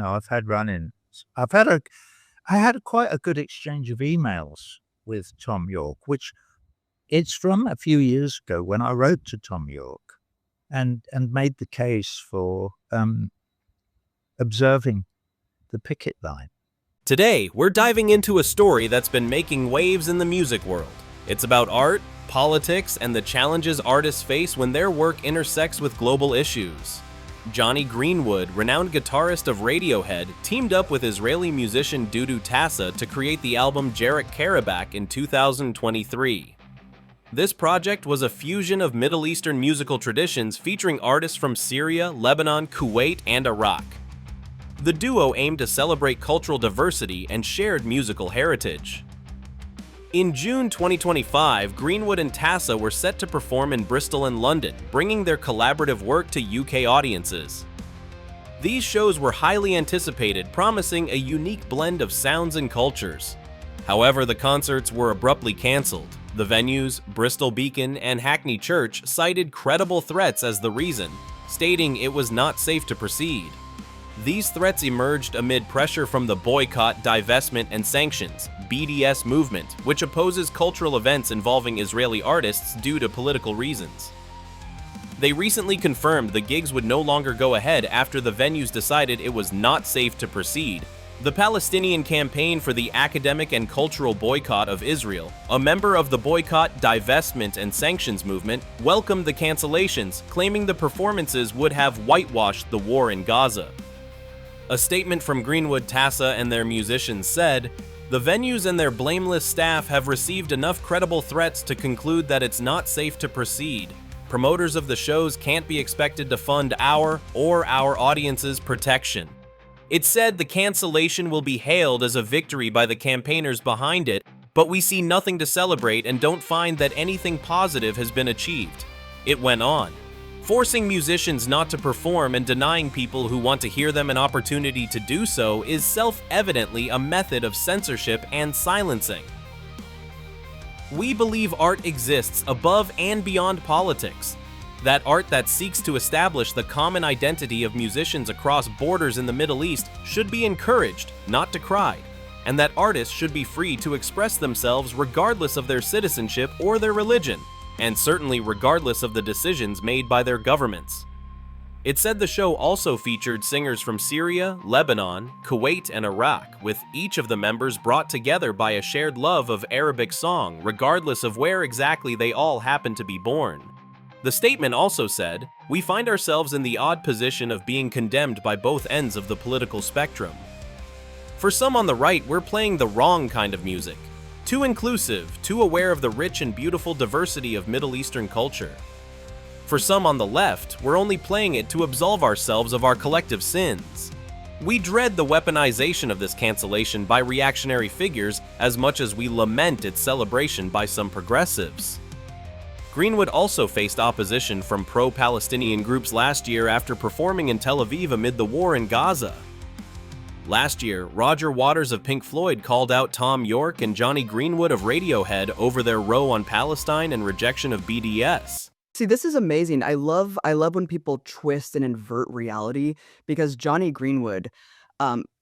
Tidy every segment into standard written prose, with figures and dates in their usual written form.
I've had run-ins. I had quite a good exchange of emails with Tom York, which it's from a few years ago when I wrote to Tom York and made the case for observing the picket line. Today, we're diving into a story that's been making waves in the music world. It's about art, politics, and the challenges artists face when their work intersects with global issues. Jonny Greenwood, renowned guitarist of Radiohead, teamed up with Israeli musician Dudu Tassa to create the album Jarek Karabakh in 2023. This project was a fusion of Middle Eastern musical traditions featuring artists from Syria, Lebanon, Kuwait, and Iraq. The duo aimed to celebrate cultural diversity and shared musical heritage. In June 2025, Greenwood and Tassa were set to perform in Bristol and London, bringing their collaborative work to UK audiences. These shows were highly anticipated, promising a unique blend of sounds and cultures. However, the concerts were abruptly cancelled. The venues, Bristol Beacon and Hackney Church, cited credible threats as the reason, stating it was not safe to proceed. These threats emerged amid pressure from the Boycott, Divestment and Sanctions (BDS) movement, which opposes cultural events involving Israeli artists due to political reasons. They recently confirmed the gigs would no longer go ahead after the venues decided it was not safe to proceed. The Palestinian Campaign for the Academic and Cultural Boycott of Israel, a member of the Boycott, Divestment and Sanctions movement, welcomed the cancellations, claiming the performances would have whitewashed the war in Gaza. A statement from Greenwood, Tassa, and their musicians said, "The venues and their blameless staff have received enough credible threats to conclude that it's not safe to proceed. Promoters of the shows can't be expected to fund our audience's protection." It said the cancellation will be hailed as a victory by the campaigners behind it, but we see nothing to celebrate and don't find that anything positive has been achieved. It went on. Forcing musicians not to perform and denying people who want to hear them an opportunity to do so is self-evidently a method of censorship and silencing. We believe art exists above and beyond politics. That art that seeks to establish the common identity of musicians across borders in the Middle East should be encouraged, not decried, and that artists should be free to express themselves regardless of their citizenship or their religion, and certainly regardless of the decisions made by their governments. It said the show also featured singers from Syria, Lebanon, Kuwait, and Iraq, with each of the members brought together by a shared love of Arabic song, regardless of where exactly they all happened to be born. The statement also said, "We find ourselves in the odd position of being condemned by both ends of the political spectrum. For some on the right, we're playing the wrong kind of music. Too inclusive, too aware of the rich and beautiful diversity of Middle Eastern culture. For some on the left, we're only playing it to absolve ourselves of our collective sins. We dread the weaponization of this cancellation by reactionary figures as much as we lament its celebration by some progressives." Greenwood also faced opposition from pro-Palestinian groups last year after performing in Tel Aviv amid the war in Gaza. Last year, Roger Waters of Pink Floyd called out Tom York and Jonny Greenwood of Radiohead over their row on Palestine and rejection of BDS. See, this is amazing. I love when people twist and invert reality, because Jonny Greenwood,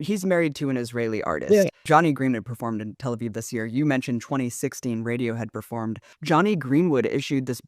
he's married to an Israeli artist. Yeah. Jonny Greenwood performed in Tel Aviv this year. You mentioned 2016 Radiohead performed. Jonny Greenwood issued this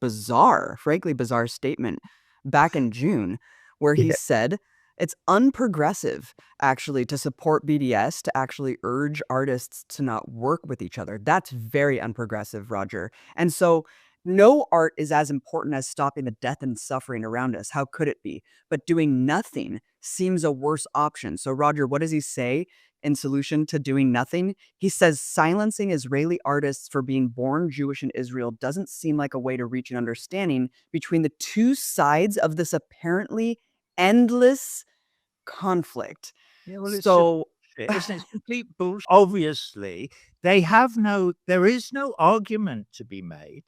frankly bizarre statement back in June where he said it's unprogressive, actually, to support BDS, to actually urge artists to not work with each other. That's very unprogressive, Roger. And so no art is as important as stopping the death and suffering around us. How could it be? But doing nothing seems a worse option. So, Roger, what does he say in solution to doing nothing? He says silencing Israeli artists for being born Jewish in Israel doesn't seem like a way to reach an understanding between the two sides of this apparently endless conflict. Yeah, well, So, it's complete bullshit. Obviously, there is no argument to be made.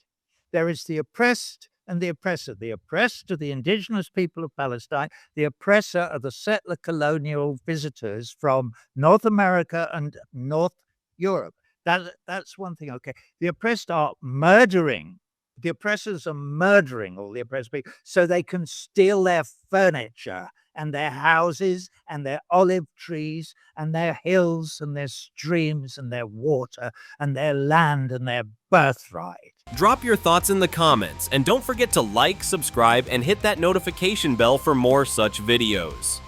There is the oppressed and the oppressor. The oppressed are the indigenous people of Palestine. The oppressor are the settler colonial visitors from North America and North Europe. That's one thing, okay. The oppressed are murdering The oppressors are murdering all the oppressed people so they can steal their furniture and their houses and their olive trees and their hills and their streams and their water and their land and their birthright. Drop your thoughts in the comments, and don't forget to like, subscribe, and hit that notification bell for more such videos.